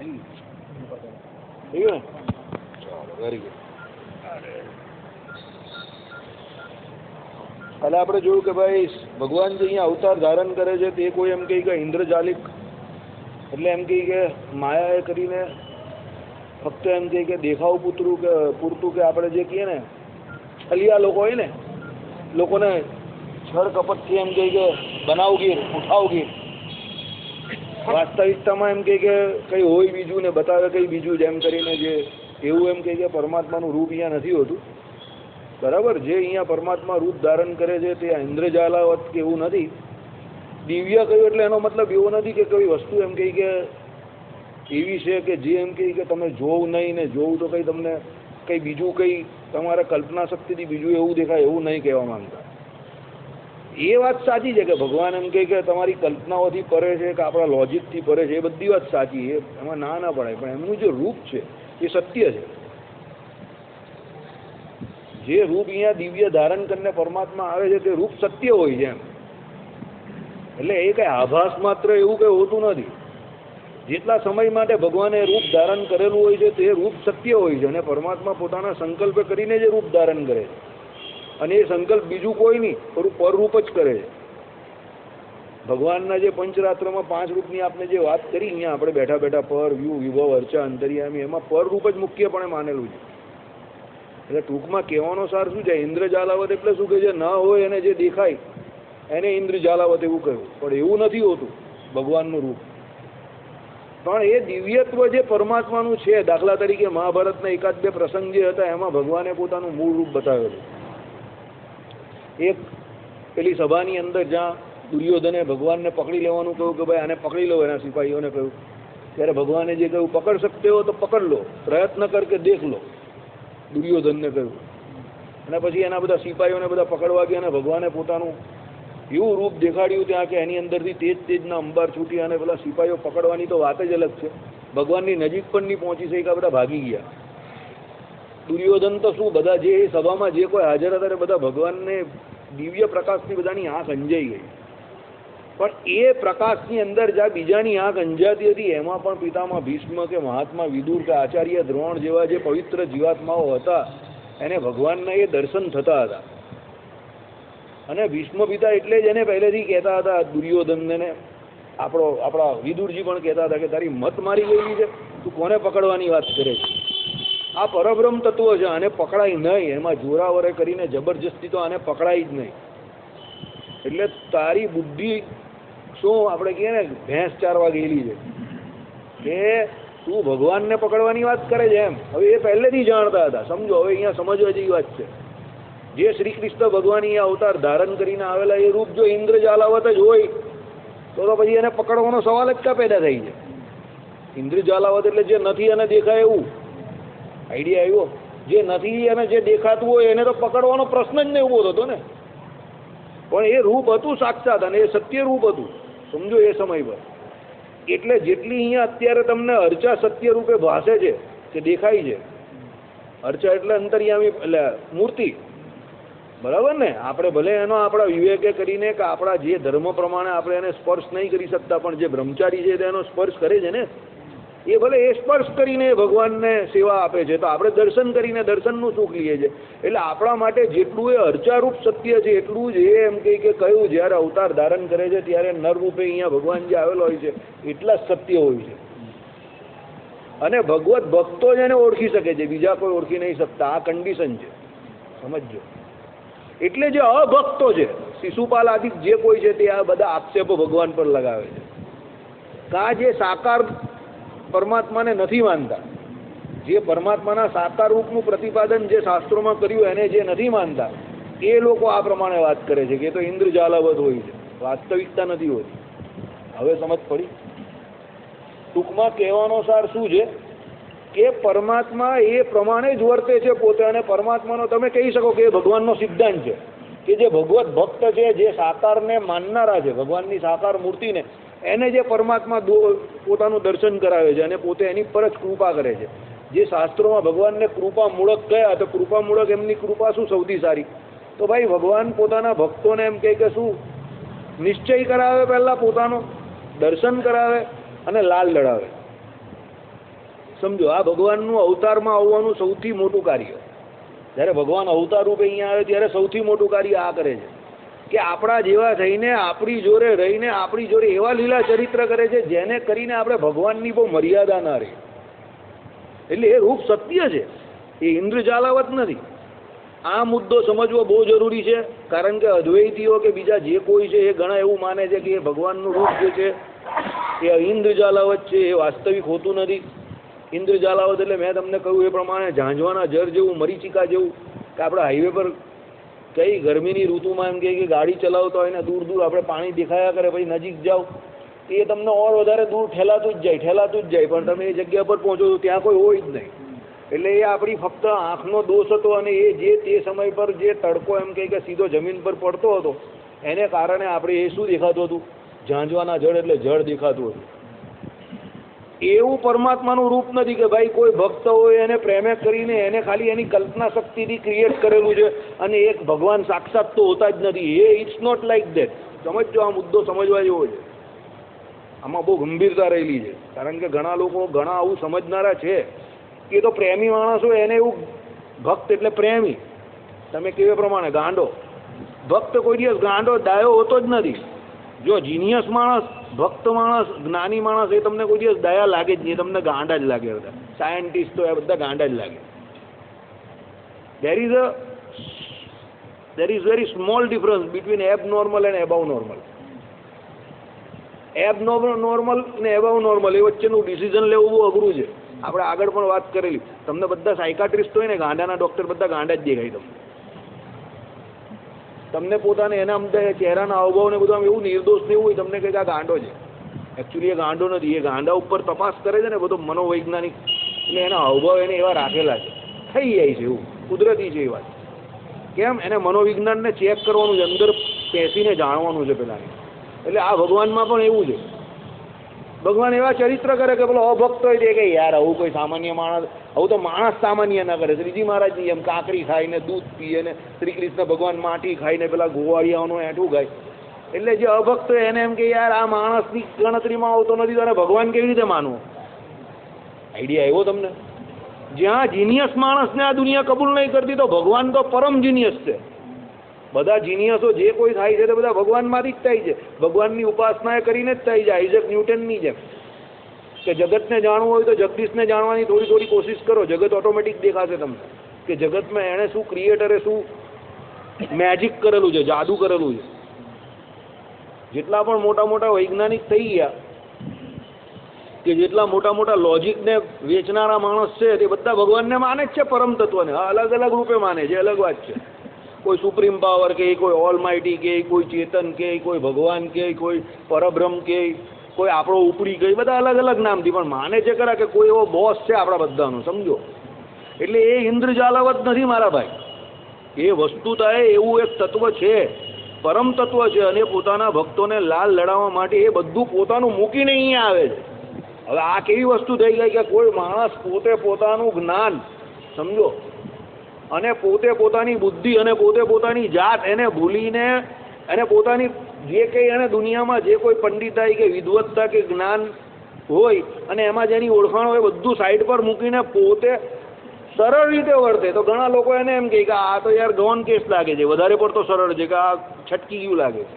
ગયું ને? ચાલો, વેરી ગુડ. એટલે આપણે જોયું કે ભાઈ ભગવાન જે અહીંયા અવતાર ધારણ કરે છે તે કોઈ એમ કહે કે ઇન્દ્રજાલિક, એટલે એમ કહે કે માયાએ કરીને ફક્ત એમ કહે કે દેખાવ પૂરતું કે આપણે જે કહીએ ને છલિયા લોકો હોય ને, લોકોને છળ કપટથી એમ કહે કે બનાવગીર, ઉઠાવગીર, વાસ્તવિકતામાં એમ કહે કે કંઈ હોય બીજું ને બતાવે કંઈ બીજું, જેમ કરીને જે એવું એમ કહે કે પરમાત્માનું રૂપ અહીંયા નથી હોતું. બરાબર, જે અહીંયા પરમાત્મા રૂપ ધારણ કરે છે તે ઇન્દ્રજાલાવત કે એવું નથી. દિવ્ય કહ્યું એટલે એનો મતલબ એવો નથી કે કોઈ વસ્તુ એમ કહી કે એવી છે કે જે એમ કહી કે તમે જોવું નહીં, ને જોવું તો કંઈ તમને કંઈ બીજું કંઈ તમારા કલ્પના શક્તિથી બીજું એવું દેખાય એવું નહીં કહેવા માંગતા. એ વાત સાચી છે કે ભગવાન એમ કહે કે તમારી કલ્પનાઓથી પરે છે કે આપણા લોજિકથી પરે છે, એ બધી વાત સાચી, એ એમાં ના પડાય. પણ એમનું જે રૂપ છે એ સત્ય છે. જે રૂપ અહીંયા દિવ્ય ધારણ કરીને પરમાત્મા આવે છે તે રૂપ સત્ય હોય છે એમ. એટલે એ કંઈ આભાસ માત્ર એવું કંઈ હોતું નથી. જેટલા સમય માટે ભગવાને રૂપ ધારણ કરેલું હોય છે તે રૂપ સત્ય હોય છે, અને પરમાત્મા પોતાના સંકલ્પ કરીને જે રૂપ ધારણ કરે છે, અને એ સંકલ્પ બીજું કોઈ નહીં, પરરૂપ જ કરે છે. ભગવાનના જે પંચરાત્રમાં 5 રૂપની આપણે જે વાત કરી અહીંયા આપણે બેઠા બેઠા, પર, વ્યૂ, વિભવ, અર્ચા, અંતર્યામી, એમાં પરરૂપ જ મુખ્યપણે માનેલું છે. એટલે ટૂંકમાં કહેવાનો સાર શું છે? ઇન્દ્રજાલાવત એટલે શું કે જે ન હોય એને જે દેખાય એને ઇન્દ્રજાલાવત એવું કહ્યું. પણ એવું નથી હોતું ભગવાનનું રૂપ. પણ એ દિવ્યત્વ જે પરમાત્માનું છે, દાખલા તરીકે મહાભારતના એકાદ બે પ્રસંગ જે હતા એમાં ભગવાને પોતાનું મૂળ રૂપ બતાવેલું. એક પેલી સભાની અંદર જ્યાં દુર્યોધને ભગવાનને પકડી લેવાનું કહ્યું કે ભાઈ આને પકડી લો, એના સિપાહીઓને કહ્યું, ત્યારે ભગવાને જે કહ્યું પકડ શકતે હો તો પકડ લો, પ્રયત્ન કર કે દેખ લો, દુર્યોધનને કહ્યું. અને પછી એના બધા સિપાહીઓને બધા પકડવા ગયા, અને ભગવાને પોતાનું એવું રૂપ દેખાડ્યું ત્યાં કે એની અંદરથી તેજના અંબાર છૂટી, અને પેલા સિપાહીઓ પકડવાની તો વાત જ અલગ છે, ભગવાનની નજીક પણ નહીં પહોંચી શક્યા, બધા ભાગી ગયા. દુર્યોધન તો શું, બધા જે સભામાં જે કોઈ હાજર હતા બધા ભગવાનને દિવ્ય પ્રકાશથી બધાની આંખ અંજાઈ ગઈ. પણ એ પ્રકાશની અંદર જ્યાં બીજાની આંખ અંજાતી હતી એમાં પણ પિતામહ ભીષ્મ કે મહાત્મા વિદુર કે આચાર્ય દ્રોણ જેવા જે પવિત્ર જીવાત્માઓ હતા એને ભગવાનના એ દર્શન થતા હતા. અને ભીષ્મ પિતા એટલે જ એને પહેલેથી કહેતા હતા દુર્યોધનને, આપણા વિદુરજી પણ કહેતા હતા કે તારી મત મારી ગયેલી છે, તું કોને પકડવાની વાત કરે છે? આ પરબ્રહ્મ તત્વ છે, આને પકડાય નહીં, એમાં જોરાવરે કરીને જબરજસ્તી તો આને પકડાય જ નહીં. એટલે તારી બુદ્ધિ શું આપણે કહીએ ને ભેંસ ચારવા ગયેલી છે કે તું ભગવાનને પકડવાની વાત કરે છે એમ. હવે એ પહેલેથી જાણતા હતા, સમજો. હવે અહીંયા સમજવા જેવી વાત છે. જે શ્રી કૃષ્ણ ભગવાન અહીંયા અવતાર ધારણ કરીને આવેલા એ રૂપ જો ઇન્દ્રજાલાવત જ હોય તો પછી એને પકડવાનો સવાલ જ ક્યાં પેદા થઈ છે? ઇન્દ્રજાલાવત એટલે જે નથી અને દેખાય એવું. આઈડિયા આવ્યો? જે નથી અને જે દેખાતું હોય એને તો પકડવાનો પ્રશ્ન જ નહીં ઉભો થતો ને. પણ એ રૂપ હતું સાક્ષાત, અને એ સત્ય રૂપ હતું, સમજો એ સમય પર. એટલે જેટલી અહીંયા અત્યારે તમને અર્ચા સત્ય રૂપે ભાસે છે કે દેખાય છે, અર્ચા એટલે અંતર્યામી એટલે મૂર્તિ, બરાબર ને? આપણે ભલે એનો આપણા વિવેકે કરીને કે આપણા જે ધર્મ પ્રમાણે આપણે એને સ્પર્શ નહીં કરી શકતા, પણ જે બ્રહ્મચારી છે તેનો સ્પર્શ કરે છે ને, એ ભલે એ સ્પર્શ કરીને ભગવાનને સેવા આપે છે, તો આપણે દર્શન કરીને દર્શનનું સુખ લઈએ છીએ. એટલે આપણા માટે જેટલું એ અર્ચારૂપ સત્ય છે એટલું જ એ એમ કે કયું જ્યારે અવતાર ધારણ કરે છે ત્યારે નર રૂપે અહીંયા ભગવાન જે આવેલો હોય છે એટલા જ સત્ય હોય છે. અને ભગવત ભક્તો જ એને ઓળખી શકે છે, બીજા કોઈ ઓળખી નહીં શકતા. આ કન્ડિશન છે, સમજો. એટલે જે અભક્તો છે, શિશુપાલ આદિ જે કોઈ છે તે આ બધા આક્ષેપો ભગવાન પર લગાવે છે. કા જે સાકાર પરમાત્માને નથી માનતા, જે પરમાત્માના સાકાર રૂપનું પ્રતિપાદન જે શાસ્ત્રોમાં કર્યું એને જે નથી માનતા, એ લોકો આ પ્રમાણે વાત કરે છે કે તો ઇન્દ્રજાલાવત હોય છે, વાસ્તવિકતા નથી હોતી. હવે સમજ પડી? ટૂંકમાં કહેવાનો સાર શું છે કે પરમાત્મા એ પ્રમાણે જ વર્તે છે પોતે, અને પરમાત્માનો તમે કહી શકો કે એ ભગવાનનો સિદ્ધાંત છે કે જે ભગવત ભક્ત છે, જે સાકારને માનનારા છે, ભગવાનની સાકાર મૂર્તિને, એને જે પરમાત્મા પોતાનું દર્શન કરાવે છે અને પોતે એની પર જ કૃપા કરે છે. જે શાસ્ત્રોમાં ભગવાનને કૃપા મૂળક કયા, તો કૃપા મૂળક એમની કૃપા શું સૌથી સારી? તો ભાઈ ભગવાન પોતાના ભક્તોને એમ કહે કે શું નિશ્ચય કરાવે, પહેલાં પોતાનો દર્શન કરાવે અને લાલ લડાવે. સમજો, આ ભગવાનનું અવતારમાં આવવાનું સૌથી મોટું કાર્ય. જ્યારે ભગવાન અવતાર રૂપે અહીંયા આવે ત્યારે સૌથી મોટું કાર્ય આ કરે છે કે આપણા જેવા થઈને આપણી જોડે રહીને આપણી જોડે એવા લીલા ચરિત્ર કરે છે જેને કરીને આપણે ભગવાનની બહુ મર્યાદા ના રહે. એટલે એ રૂપ સત્ય છે, એ ઇન્દ્રજાલાવત નથી. આ મુદ્દો સમજવો બહુ જરૂરી છે, કારણ કે અદ્વૈતીઓ કે બીજા જે કોઈ છે એ ઘણા એવું માને છે કે એ ભગવાનનું રૂપ જે છે એ ઇન્દ્રજાલાવત છે, એ વાસ્તવિક હોતું નથી. ઇન્દ્રજાલાવત એટલે મેં તમને કહ્યું એ પ્રમાણે ઝાંઝવાના જર જેવું, મરીચિકા જેવું, કે આપણે હાઈવે પર કઈ ગરમીની ઋતુમાં એમ કે ગાડી ચલાવતા હોય ને દૂર દૂર આપણે પાણી દેખાયા કરે, પછી નજીક જાઓ એ તમને ઓર વધારે દૂર ઠેલાતું જ જાય, પણ તમે એ જગ્યા પર પહોંચો તો ત્યાં કોઈ હોય જ નહીં. એટલે એ આપણી ફક્ત આંખનો દોષ હતો, અને એ જે તે સમય પર જે તડકો એમ કે સીધો જમીન પર પડતો હતો એને કારણે આપણે એ શું દેખાતું હતું, ઝાંઝવાના જળ એટલે જળ દેખાતું હતું. એવું પરમાત્માનું રૂપ નથી કે ભાઈ કોઈ ભક્ત હોય એને પ્રેમે કરીને એને ખાલી એની કલ્પના શક્તિથી ક્રિએટ કરેલું છે અને એક ભગવાન સાક્ષાત તો હોતા જ નથી. એ ઇટ્સ નોટ લાઈક ધેટ. સમજો, આ મુદ્દો સમજવા જેવો છે. આમાં બહુ ગંભીરતા રહેલી છે, કારણ કે ઘણા લોકો ઘણા આવું સમજનારા છે કે તો પ્રેમી માણસ હોય એને એવું ભક્ત એટલે પ્રેમી, તમે કેવા પ્રમાણે ગાંડો. ભક્ત કોઈ દિવસ ગાંડો ડાયો હોતો જ નથી. જો જીનિયસ માણસ, ભક્ત માણસ, જ્ઞાની માણસ, એ તમને કોઈ દિવસ દયા લાગે જ નહીં, તમને ગાંડા જ લાગે. બધા સાયન્ટિસ્ટ તો એ બધા ગાંડા જ લાગે. there is very small difference between abnormal and above normal. abnormal ને above normal એ વચ્ચેનું ડિસિઝન લેવું બહુ અઘરું છે. આપણે આગળ પણ વાત કરેલી. તમને બધા સાયકાટ્રિસ્ટ હોય ને ગાંડાના ડૉક્ટર બધા ગાંડા જ દેખાય. તમને પોતાને એના અમદાવાદ ચહેરાના હાવભાવ ને બધું એવું નિર્દોષ ને એવું હોય, તમને કંઈક આ ગાંડો છે. એકચ્યુઅલી એ ગાંડો નથી, એ ગાંડા ઉપર તપાસ કરે છે ને બધો મનોવૈજ્ઞાનિક, એટલે એના હાવભાવ એને એવા રાખેલા છે, થઈ જાય છે, એવું કુદરતી છે એ વાત. કેમ? એને મનોવિજ્ઞાનને ચેક કરવાનું છે, અંદર બેસીને જાણવાનું છે પેલાને. એટલે આ ભગવાનમાં પણ એવું છે. ભગવાન એવા ચરિત્ર કરે કે પેલો અભક્ત હોય તે કે યાર આવું કોઈ સામાન્ય માણસ, આવું તો માણસ સામાન્ય ના કરે. શ્રીજી મહારાજની એમ કાકરી ખાઈને દૂધ પીએ ને શ્રી કૃષ્ણ ભગવાન માટી ખાઈને પેલા ગોવાળિયાઓનું એઠું ખાય. એટલે જે અભક્ત હોય એને એમ કે યાર આ માણસની ગણતરીમાં આવતો નથી, તો ભગવાન કેવી રીતે માનવું? આઈડિયા આવ્યો તમને? જ્યાં જીનિયસ માણસને આ દુનિયા કબૂલ નહીં કરતી, તો ભગવાન તો પરમ જીનિયસ છે. બધા જીનિયસો જે કોઈ થાય છે તે બધા ભગવાનમાંથી જ થાય છે, ભગવાનની ઉપાસના કરીને જ થાય છે. આઇઝેક ન્યૂટનની જેમ કે જગતને જાણવું હોય તો જગદીશને જાણવાની થોડી થોડી કોશિશ કરો, જગત ઓટોમેટિક દેખાશે તમને કે જગતમાં એણે શું, ક્રિએટરે શું મેજિક કરેલું છે, જાદુ કરેલું છે. જેટલા પણ મોટા મોટા વૈજ્ઞાનિક થઈ ગયા, કે જેટલા મોટા મોટા લોજિકને વેચનારા માણસ છે, તે બધા ભગવાનને માને જ છે, પરમ તત્વને. અલગ અલગ રૂપે માને છે, અલગ વાત છે. કોઈ સુપ્રીમ પાવર કે, કોઈ ઓલમાઇટી કે, કોઈ ચેતન કે, કોઈ ભગવાન કે, કોઈ પરબ્રહ્મ કે, કોઈ આપણો ઉપરી કે, બધા અલગ અલગ નામથી પણ માને છે ખરા કે કોઈ એવો બોસ છે આપણા બધાનો. સમજો, એટલે એ ઇન્દ્રજાલાવત નથી મારા ભાઈ. એ વસ્તુતા એવું એક તત્વ છે, પરમ તત્વ છે, અને પોતાના ભક્તોને લાલ લડાવવા માટે એ બધું પોતાનું મૂકીને અહીંયા આવે છે. હવે આ કેવી વસ્તુ થઈ ગઈ કે કોઈ માણસ પોતે પોતાનું જ્ઞાન, સમજો, અને પોતે પોતાની બુદ્ધિ અને પોતે પોતાની જાત એને ભૂલીને અને પોતાની જે કંઈ એને દુનિયામાં જે કોઈ પંડિતાઈ કે વિદ્વત્તા કે જ્ઞાન હોય અને એમાં જેની ઓળખાણ હોય બધું સાઈડ પર મૂકીને પોતે સરળ રીતે વર્તે. તો ઘણા લોકો એને એમ કહે કે આ તો યાર ગૌન કેસ લાગે છે, વધારે પડતો સરળ છે, કે આ છટકી ગયું લાગે છે.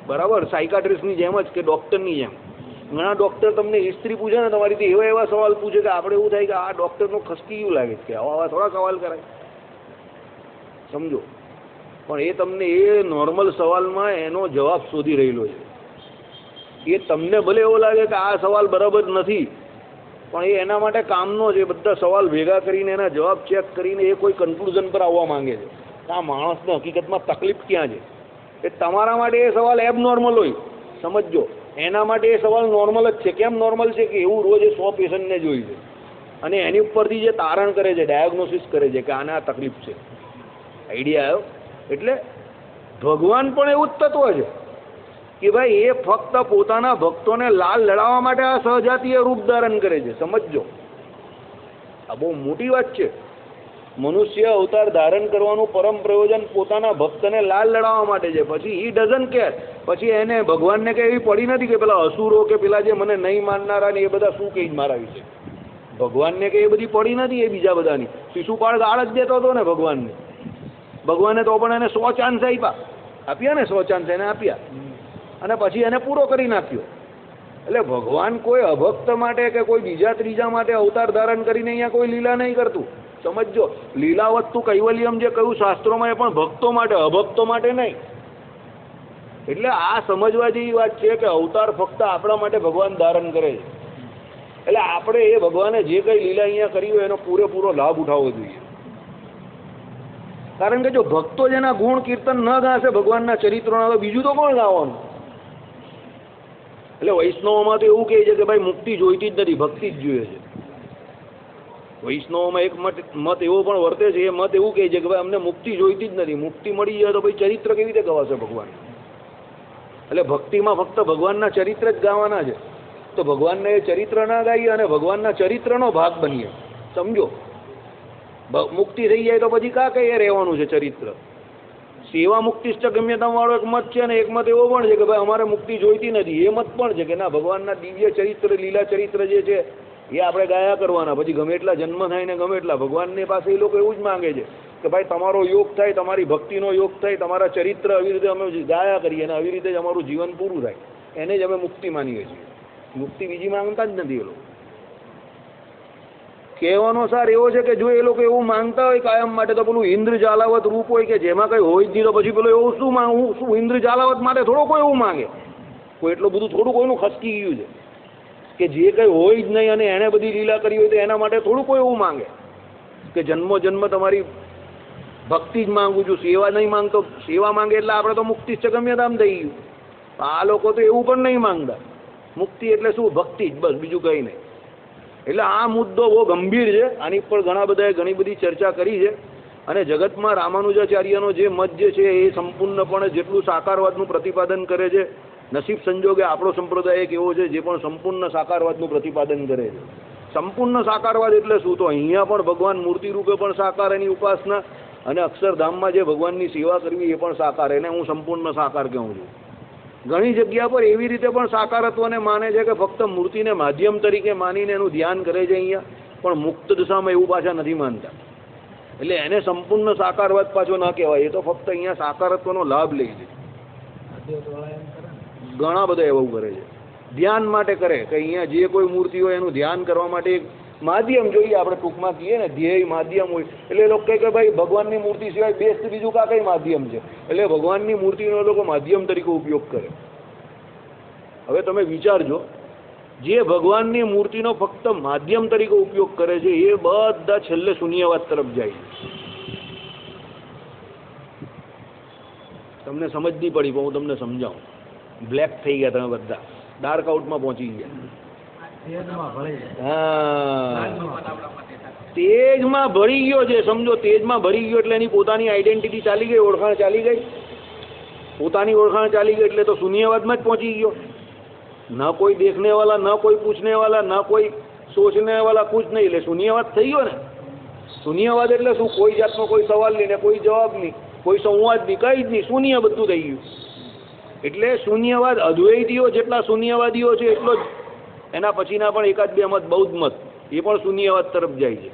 બરાબર, સાયકાટ્રિસ્ટની જેમ જ કે ડૉક્ટરની જેમ. ઘણા ડૉક્ટર તમને હિસ્ટ્રી પૂછે ને તમારી, એવા એવા સવાલ પૂછે કે આપણે એવું થાય કે આ ડૉક્ટરનું ખસકી ગયું લાગે છે, કે આવા થોડા સવાલ કરાય. સમજો, પણ એ તમને એ નોર્મલ સવાલમાં એનો જવાબ શોધી રહેલો છે. એ તમને ભલે એવો લાગે કે આ સવાલ બરાબર નથી, પણ એ એના માટે કામનો છે. બધા સવાલ ભેગા કરીને એના જવાબ ચેક કરીને એ કોઈ કન્ક્લુઝન પર આવવા માંગે છે કે આ માણસને હકીકતમાં તકલીફ ક્યાં છે. એ તમારા માટે એ સવાલ એબનોર્મલ હોય, સમજો, એના માટે એ સવાલ નોર્મલ જ છે. કેમ નોર્મલ છે? કે એવું રોજ 100 પેશન્ટને જોઈ છે અને એની ઉપરથી જે તારણ કરે છે, ડાયગ્નોસિસ કરે છે કે આને આ તકલીફ છે. આઈડિયા આવ્યો? એટલે ભગવાન પણ એવું જ તત્વ છે કે ભાઈ એ ફક્ત પોતાના ભક્તોને લાલ લડાવવા માટે આ સહજાતીય રૂપ ધારણ કરે છે. સમજો, આ બહુ મોટી વાત છે. મનુષ્ય અવતાર ધારણ કરવાનું પરમ પ્રયોજન પોતાના ભક્તને લાલ લડાવવા માટે છે. પછી હી ડઝન્ટ કેર, પછી એને ભગવાનને કે એવી પડી નથી કે પેલા અસુરો કે પેલા જે મને નહીં માનનારા ને એ બધા શું કહી મારા વિશે. ભગવાનને કે એ બધી પડી નથી એ બીજા બધાની. શિશુપાળ ગાળ જ દેતો હતો ને ભગવાનને. ભગવાને તો પણ એને 100 ચાન્સ આપ્યા ને 100 ચાન્સ એને આપ્યા અને પછી એને પૂરો કરી નાખ્યો. એટલે ભગવાન કોઈ અભક્ત માટે કે કોઈ બીજા ત્રીજા માટે અવતાર ધારણ કરીને અહીંયા કોઈ લીલા નહીં કરતું. સમજો, લીલાવત્તુ કૈવલ્યમ જે કહ્યું શાસ્ત્રોમાં એ પણ ભક્તો માટે, અભક્તો માટે નહીં. એટલે આ સમજવા જેવી વાત છે કે અવતાર ફક્ત આપણા માટે ભગવાન ધારણ કરે છે. એટલે આપણે એ ભગવાને જે કંઈ લીલા અહીંયા કરી હોય એનો પૂરેપૂરો લાભ ઉઠાવવો જોઈએ. કારણ કે જો ભક્તો જેના ગુણ કીર્તન ન ગાશે ભગવાનના ચરિત્રોના, તો બીજું તો કોણ ગાવાનું? એટલે વૈષ્ણવોમાં તો એવું કહે છે કે ભાઈ મુક્તિ જોઈતી જ નથી, ભક્તિ જ જોઈએ છે. વૈષ્ણવોમાં એક મત એવો પણ વર્તે છે, એ મત એવું કહે છે કે ભાઈ અમને મુક્તિ જોઈતી જ નથી, મુક્તિ મળી જાય તો ભાઈ ચરિત્ર કેવી રીતે ગવાશે ભગવાન? એટલે ભક્તિમાં ફક્ત ભગવાનના ચરિત્ર જ ગાવાના છે. તો ભગવાનને એ ચરિત્ર ના ગાઈએ અને ભગવાનના ચરિત્રનો ભાગ બનીએ. સમજો, મુક્તિ થઈ જાય તો પછી કા કઈ રહેવાનું છે ચરિત્ર? સેવા મુક્તિશ્ચ ગમ્યતમ વાળો એક મત છે ને એક મત એવો પણ છે કે ભાઈ અમારે મુક્તિ જોઈતી નથી. એ મત પણ છે કે ના, ભગવાનના દિવ્ય ચરિત્ર, લીલા ચરિત્ર જે છે એ આપણે ગાયા કરવાના. પછી ગમે એટલા જન્મ થાય ને ગમે એટલા, ભગવાનની પાસે એ લોકો એવું જ માંગે છે કે ભાઈ તમારો યોગ થાય, તમારી ભક્તિનો યોગ થાય, તમારા ચરિત્ર આવી રીતે અમે ગાયા કરીએ અને આવી રીતે જ અમારું જીવન પૂરું થાય. એને જ અમે મુક્તિ માનીએ છીએ. મુક્તિ બીજી માંગતા જ નથી એ લોકો. કહેવાનો સાર એવો છે કે જો એ લોકો એવું માંગતા હોય કાયમ માટે, તો પેલું ઇન્દ્ર જાલાવત રૂપ હોય કે જેમાં કઈ હોય જ નહીં, તો પછી પેલું એવું શું ઇન્દ્ર જાલાવત માટે થોડો કોઈ એવું માંગે? કોઈ એટલું બધું થોડું કોઈનું ખસકી ગયું છે કે જે કંઈ હોય જ નહીં અને એણે બધી લીલા કરી હોય તો એના માટે થોડું કોઈ એવું માંગે કે જન્મો જન્મ તમારી ભક્તિ જ માંગુ છું, સેવા નહીં માંગતો. સેવા માંગે એટલે આપણે તો મુક્તિ છે ગમ્યતામ થઈ ગયું. આ લોકો તો એવું પણ નહીં માંગતા. મુક્તિ એટલે શું? ભક્તિ જ, બસ, બીજું કંઈ નહીં. એટલે આ મુદ્દો બહુ ગંભીર છે. આની પર ઘણા બધાએ ઘણી બધી ચર્ચા કરી છે. અને જગતમાં રામાનુજાચાર્યનો જે મત જે છે એ સંપૂર્ણપણે જેટલું સાકારવાદનું પ્રતિપાદન કરે છે, નસીબ સંજોગે આપણો સંપ્રદાય એક એવો છે જે પણ સંપૂર્ણ સાકારવાદનું પ્રતિપાદન કરે છે. સંપૂર્ણ સાકારવાદ એટલે શું? તો અહીંયા પણ ભગવાન મૂર્તિ રૂપે પણ સાકાર, એની ઉપાસના, અને અક્ષરધામમાં જે ભગવાનની સેવા કરવી એ પણ સાકાર. એને હું સંપૂર્ણ સાકાર કહું છું. ઘણી જગ્યા પર એવી રીતે પણ સાકારત્વને માને છે કે ફક્ત મૂર્તિને માધ્યમ તરીકે માનીને એનું ધ્યાન કરે છે અહીંયા, પણ મુક્ત દશામાં એવું પાછા નથી માનતા. એટલે એને સંપૂર્ણ સાકારવાદ પાછો ન કહેવાય. એ તો ફક્ત અહીંયા સાકારત્વનો લાભ લે છે. ઘણા બધા એવું કરે છે, ધ્યાન માટે કરે કે અહીંયા જે કોઈ મૂર્તિ હોય એનું ધ્યાન કરવા માટે એક માધ્યમ જોઈએ. આપણે ટૂંકમાં કહીએ ને, ધ્યેય માધ્યમ હોય. એટલે એ લોકો કહે કે ભાઈ ભગવાનની મૂર્તિ સિવાય બેસ્ટ બીજું કા કઈ માધ્યમ છે. એટલે ભગવાનની મૂર્તિનો લોકો માધ્યમ તરીકે ઉપયોગ કરે. હવે તમે વિચારજો, જે ભગવાનની મૂર્તિનો ફક્ત માધ્યમ તરીકે ઉપયોગ કરે છે એ બધા છેલ્લે શૂન્યવાદ તરફ જાય છે. તમને સમજ નહીં પડી, પણ હું તમને સમજાવું. બ્લેક થઈ ગયા તમે બધા, ડાર્ક આઉટમાં પહોંચી ગયા. હા, તેજમાં ભળી ગયો છે. સમજો, તેજમાં ભળી ગયો એટલે એની પોતાની આઈડેન્ટિટી ચાલી ગઈ, ઓળખાણ ચાલી ગઈ. પોતાની ઓળખાણ ચાલી ગઈ એટલે તો શૂન્યવાદમાં જ પહોંચી ગયો. ન કોઈ દેખને વાલા, ન કોઈ પૂછને વાલા, ન કોઈ સોચને વાલા, કુછ નહીં. એટલે શૂન્યવાદ થઈ ગયો ને. શૂન્યવાદ એટલે શું? કોઈ જાતનો કોઈ સવાલ નહીં ને કોઈ જવાબ નહીં, કોઈ સંવાદ નહીં, કંઈ જ નહીં, શૂન્ય બધું થઈ ગયું. એટલે શૂન્યવાદ, અદ્વૈતીઓ જેટલા શૂન્યવાદીઓ છે એટલો જ એના પછીના પણ એકાદ બે મત, બૌદ્ધ મત, એ પણ શૂન્યવાદ તરફ જાય છે.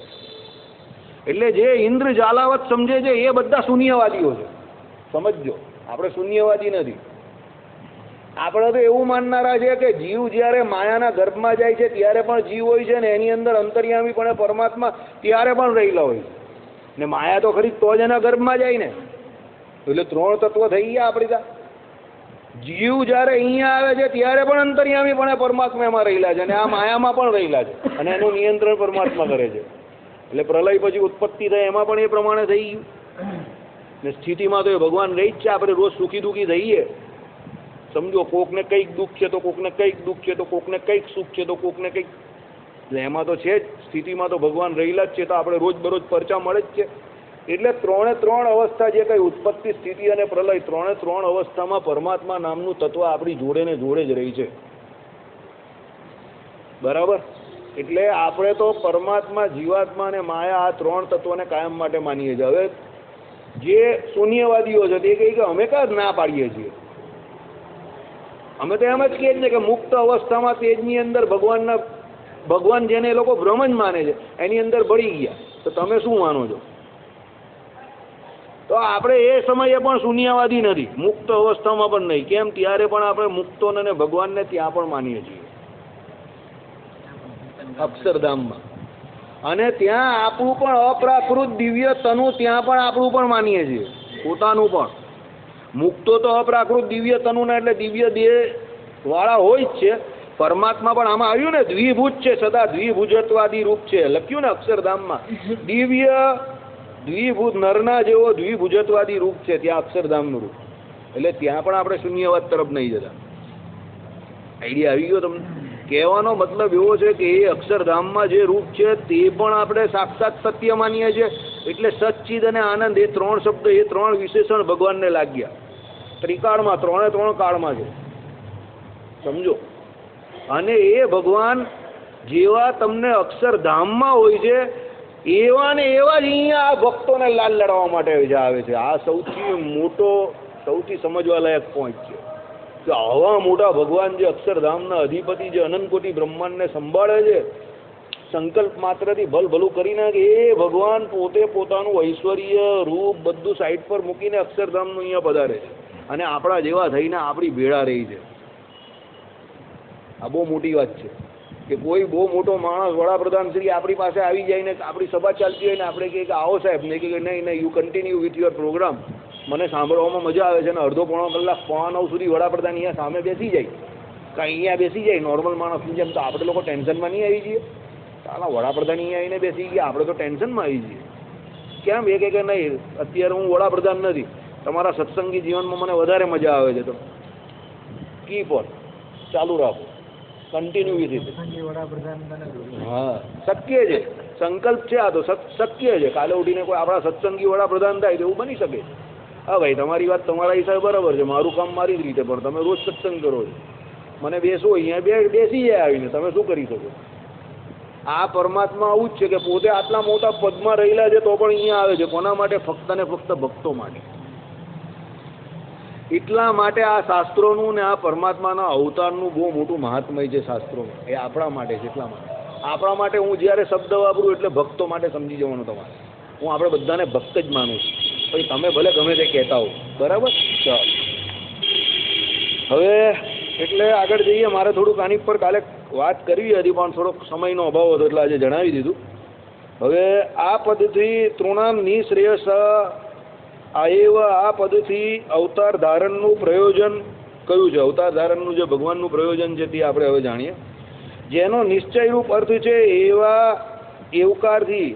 એટલે જે ઇન્દ્ર જાલાવત સમજે છે એ બધા શૂન્યવાદીઓ છે. સમજજો, આપણે શૂન્યવાદી નથી. આપણે તો એવું માનનારા છે કે જીવ જ્યારે માયાના ગર્ભમાં જાય છે ત્યારે પણ જીવ હોય છે ને એની અંદર અંતર્યામી પણ પરમાત્મા ત્યારે પણ રહેલા હોય છે. ને માયા તો ખરી તો જ એના ગર્ભમાં જાય ને. એટલે 3 તત્વ થઈ ગયા આપણી ત્યાં. જીવ જ્યારે અહીંયા આવે છે ત્યારે પણ અંતર્યામી પણ પરમાત્મા એમાં રહેલા છે અને આ માયામાં પણ રહેલા છે અને એનું નિયંત્રણ પરમાત્મા કરે છે. એટલે પ્રલય પછી ઉત્પત્તિ થાય એમાં પણ એ પ્રમાણે થઈ ગયું ને. સ્થિતિમાં તો એ ભગવાન રહી જ છે. આપણે રોજ સુખી દુઃખી થઈએ. સમજો, કોકને કંઈક દુઃખ છે તો કોકને કંઈક દુઃખ છે, તો કોકને કંઈક સુખ છે તો કોકને કંઈક, એટલે એમાં તો છે જ. સ્થિતિમાં તો ભગવાન રહેલા જ છે. તો આપણે રોજ બરોજ પરચા મળે જ છે. એટલે 3 અવસ્થા જે કંઈ ઉત્પત્તિ, સ્થિતિ અને પ્રલય, 3 અવસ્થામાં પરમાત્મા નામનું તત્વ આપણી જોડે ને જોડે જ રહી છે. બરાબર? એટલે આપણે તો પરમાત્મા, જીવાત્મા અને માયા આ ત્રણ તત્વોને કાયમ માટે માનીએ છીએ. હવે જે શૂન્યવાદીઓ છે તે કહે કે અમે કાં ના પાડીએ છીએ, અમે તો એમ જ કહીએ છીએ કે મુક્ત અવસ્થામાં તેજની અંદર ભગવાન જેને એ લોકો બ્રહ્મ જ માને છે એની અંદર બળી ગયા. તો તમે શું માનો છો? તો આપણે એ સમયે પણ શૂન્યવાદી નથી, મુક્ત અવસ્થામાં પણ નહીં. કેમ? ત્યારે પણ આપણે મુક્તોને અને ભગવાનને ત્યાં પણ માનીએ છીએ અક્ષરધામમાં. અને ત્યાં આપણું પણ અપ્રાકૃત દિવ્ય તનુ ત્યાં પણ આપણું પણ માનીએ છીએ, પોતાનું પણ. મુક્તો તો અપ્રાકૃત દિવ્ય તનુના એટલે દિવ્ય દેહ વાળા હોય જ છે. પરમાત્મા પણ આમાં આવ્યું ને, દ્વિભુજ છે, સદા દ્વિભુજત્વાદી રૂપ છે, લખ્યું ને અક્ષરધામમાં. દિવ્ય દ્વિભુજ નરના જેવો દ્વિભુજત્વાદી રૂપ છે ત્યાં અક્ષરધામનું રૂપ. એટલે ત્યાં પણ આપણે શૂન્યવાદ તરફ નહીં જતા. આઈડિયા આવી ગયો તમને? કહેવાનો મતલબ એવો છે કે એ અક્ષરધામમાં જે રૂપ છે તે પણ આપણે સાક્ષાત સત્ય માનીએ છીએ. એટલે સચ્ચિદ અને આનંદ એ ત્રણ શબ્દ, એ ત્રણ વિશેષણ ભગવાનને લાગ્યા ત્રિકાળમાં, ત્રણ કાળમાં છે, સમજો. અને એ ભગવાન જેવા તમને અક્ષરધામમાં હોય છે એવા ને એવા જ અહીંયા આ ભક્તોને લાલ લડાવવા માટે આવે છે. આ સૌથી મોટો, સૌથી સમજવા લાયક પોઈન્ટ છે કે આવા મોટા ભગવાન જે અક્ષરધામના અધિપતિ, જે અનંતકોટી બ્રહ્માંડને સંભાળે છે, સંકલ્પ માત્રથી ભલું કરી નાખે, એ ભગવાન પોતે પોતાનું ઐશ્વર્ય રૂપ બધું સાઈડ પર મૂકીને અક્ષરધામનું અહીંયા પધારે છે અને આપણા જેવા થઈને આપણી ભેળા રહી છે. આ બહુ મોટી વાત છે કે કોઈ બહુ મોટો માણસ, વડાપ્રધાન શ્રી આપણી પાસે આવી જાય ને આપણી સભા ચાલતી હોય ને આપણે કહીએ કે આવો સાહેબ, ને કે નહીં you continue with your programme, મને સાંભળવામાં મજા આવે છે. ને અડધો પોણો કલાક, 9:15 સુધી વડાપ્રધાન અહીંયા સામે બેસી જાય, કાંઈ અહીંયા બેસી જાય નોર્મલ માણસની જેમ. તો આપણે લોકો ટેન્શનમાં નહીં આવી જઈએ? ચાલો વડાપ્રધાન અહીંયા આવીને બેસી ગયા, આપણે તો ટેન્શનમાં આવી જઈએ. કેમ? એ કે નહીં અત્યારે હું વડાપ્રધાન નથી, તમારા સત્સંગી જીવનમાં મને વધારે મજા આવે છે, તો કીપ ઓન, ચાલુ રાખો, કન્ટિન્યુ વિથ ઇટ. હા, શક્ય છે, સંકલ્પ છે, આ તો શક્ય છે. કાલે ઉઠીને કોઈ આપણા સત્સંગી વડાપ્રધાન થાય તો એવું બની શકે છે. હા ભાઈ, તમારી વાત તમારા હિસાબે બરાબર છે, મારું કામ મારી જ રીતે, પણ તમે રોજ સત્સંગ કરો છો, મને બેસવું અહીંયા બેસી જાય આવીને, તમે શું કરી શકો? આ પરમાત્મા આવું જ છે કે પોતે આટલા મોટા પદમાં રહેલા છે તો પણ અહીંયા આવે છે. કોના માટે? ફક્ત ને ફક્ત ભક્તો માટે. એટલા માટે આ શાસ્ત્રોનું ને આ પરમાત્માના અવતારનું બહુ મોટું મહાત્મય છે શાસ્ત્રોમાં. એ આપણા માટે છે. એટલા માટે આપણા માટે હું જ્યારે શબ્દ વાપરું એટલે ભક્તો માટે સમજી જવાનું તમારે. હું આપણે બધાને ભક્ત જ માનું છું, પછી તમે ભલે ગમે તે કહેતા હો, બરાબર? ચાલો હવે એટલે આગળ જઈએ. મારે થોડુંક આની પર કાલે વાત કરવી હતી પણ થોડોક સમયનો અભાવ હતો એટલે આજે જણાવી દીધું. હવે આ પદથી તૃણામ નિશ્રેયસ આ પદથી અવતાર ધારણનું પ્રયોજન કયું છે? અવતાર ધારણનું જે ભગવાનનું પ્રયોજન છે તે આપણે હવે જાણીએ. જેનો નિશ્ચયરૂપ અર્થ છે એવા એવકારથી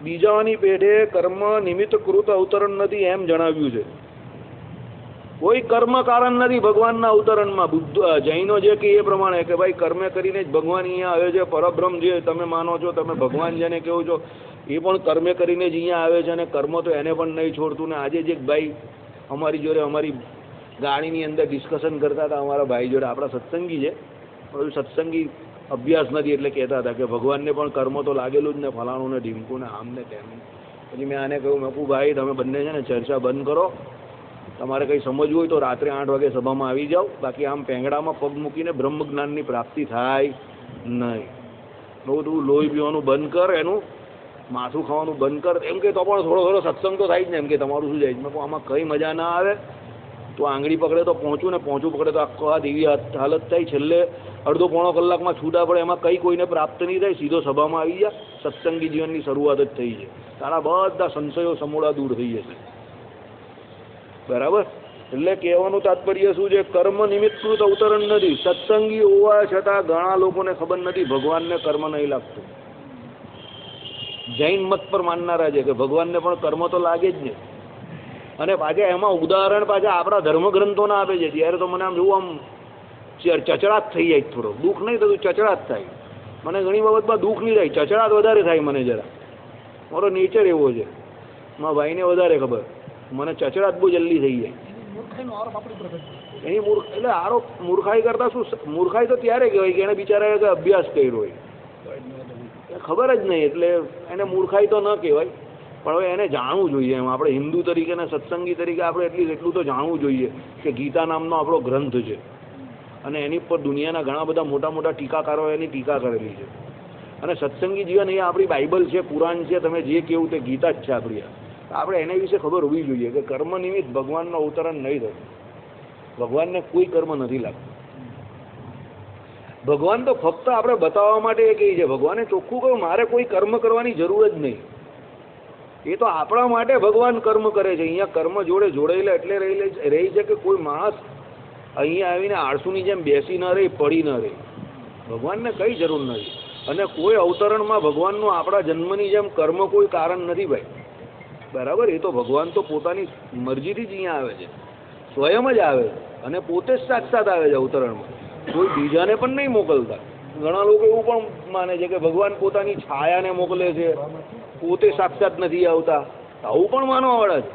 બીજાની પેઢે કર્મ નિમિત્તકૃત અવતરણ નથી એમ જણાવ્યું છે. કોઈ કર્મ કારણ નથી ભગવાનના અવતરણમાં. જૈનો જે કે એ પ્રમાણે કે ભાઈ કર્મે કરીને જ ભગવાન અહીંયા આવે છે. પરબ્રહ્મ જે તમે માનો છો, તમે ભગવાન જેને કહો છો, એ પણ કર્મે કરીને જ અહીંયા આવે છે અને કર્મ તો એને પણ નહીં છોડતું. ને આજે જે ભાઈ અમારી જોડે અમારી ગાડીની અંદર ડિસ્કશન કરતા હતા, અમારા ભાઈ જોડે, આપણા સત્સંગી છે, બધું સત્સંગી અભ્યાસ નથી એટલે કહેતા હતા કે ભગવાનને પણ કર્મ તો લાગેલું જ ને, ફલાણું ને ઢીમકું ને આમ ને તેમ. પછી મેં આને કહ્યું, મેં કહું ભાઈ તમે બંને છે ને ચર્ચા બંધ કરો, તમારે કંઈ સમજવું હોય તો રાત્રે 8 વાગે સભામાં આવી જાઓ, બાકી આમ પેંગડામાં પગ મૂકીને બ્રહ્મ જ્ઞાનની પ્રાપ્તિ થાય નહીં. બહુ તું લોહી પીવાનું બંધ કર, એનું માથું ખાવાનું બંધ કર, એમ કે તો પણ થોડો સત્સંગ તો થાય જ ને. એમ કે તમારું શું જાય? મેં કહું આમાં કંઈ મજા ના આવે, તો આંગળી પકડે તો પહોંચું ને પહોંચું પકડે તો આખો હાથ એવી હાલત થાય, છેલ્લે અડધો પોણો કલાકમાં છૂટા પડે. એમાં કંઈ કોઈને પ્રાપ્ત નહીં થાય, સીધો સભામાં આવી જા, સત્સંગી જીવનની શરૂઆત જ થઈ છે. તારા બધા સંશયો સમૂળા દૂર થઈ જશે, બરાબર? એટલે કહેવાનું તાત્પર્ય શું છે? કર્મ નિમિત્તકૃત અવતરણ નથી. સત્સંગી હોવા છતાં ઘણા લોકોને ખબર નથી ભગવાનને કર્મ નહીં લાગતું. જૈન મત પર માનનારા છે કે ભગવાનને પણ કર્મ તો લાગે જ ને. અને પાછા એમાં ઉદાહરણ પાછા આપણા ધર્મગ્રંથોના આપે છે. ત્યારે તો મને આમ જોવું, આમ ચચડાટ થઈ જાય, થોડો દુઃખ નહીં થતું, ચચડાટ થાય. મને ઘણી બાબતમાં દુઃખ નહીં થાય, ચચડાટ વધારે થાય મને જરા. મારો નેચર એવો છે, મારા ભાઈને વધારે ખબર, મને ચચડાટ બહુ જલ્દી થઈ જાય. એની એટલે આરોપ મૂર્ખાઈ કરતા શું? મૂર્ખાઈ તો ત્યારે કહેવાય કે એને બિચારાએ અભ્યાસ કર્યો હોય. ખબર જ નહીં, એટલે એને મૂર્ખાઈ તો ન કહેવાય, પણ હવે એને જાણવું જોઈએ. એમ આપણે હિન્દુ તરીકે અને સત્સંગી તરીકે આપણે એટલું તો જાણવું જોઈએ કે ગીતા નામનો આપણો ગ્રંથ છે અને એની પર દુનિયાના ઘણા બધા મોટા મોટા ટીકાકારોએ એની ટીકા કરેલી છે. અને સત્સંગી જીવન એ આપણી બાઇબલ છે, પુરાણ છે, તમે જે કેવું તે ગીતા જ છે આપણી. આપણે એને વિશે ખબર હોવી જોઈએ કે કર્મ નિમિત્ત ભગવાનનું અવતરણ નહીં થતું. ભગવાનને કોઈ કર્મ નથી લાગતું. ભગવાન તો ફક્ત આપણે બતાવવા માટે એ કહે છે. ભગવાને ચોખ્ખું કહ્યું મારે કોઈ કર્મ કરવાની જરૂર જ નહીં. એ તો આપણા માટે ભગવાન કર્મ કરે છે. અહીંયા કર્મ જોડે જોડાયેલા એટલે રહી છે કે કોઈ માણસ અહીંયા આવીને આળસુની જેમ બેસી ન રહી, પડી ન રહી. ભગવાનને કઈ જરૂર નથી. અને કોઈ અવતરણમાં ભગવાનનું આપણા જન્મની જેમ કર્મ કોઈ કારણ નથી ભાઈ, બરાબર. એ તો ભગવાન તો પોતાની મરજીથી જ અહીંયા આવે છે, સ્વયં જ આવે છે અને પોતે જ સાક્ષાત આવે છે અવતરણમાં. કોઈ બીજાને પણ નહીં મોકલતા. ઘણા લોકો એવું પણ માને છે કે ભગવાન પોતાની છાયાને મોકલે છે, પોતે સાક્ષાત નથી આવતા. આવું પણ માનવાવાળા છે